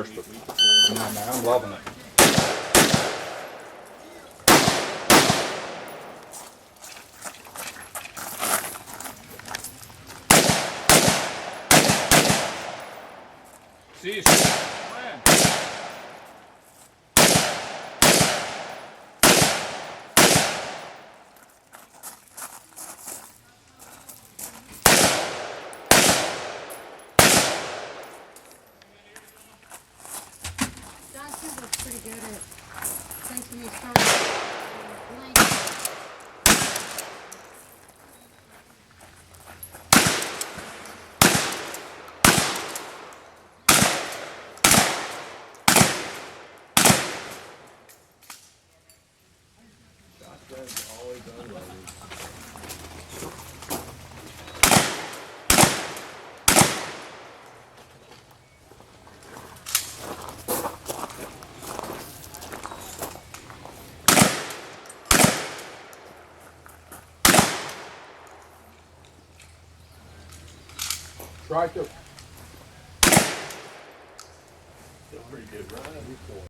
first, but man, I'm loving it. See you soon. Pretty good at sensing these targets. Try to. Still pretty good run.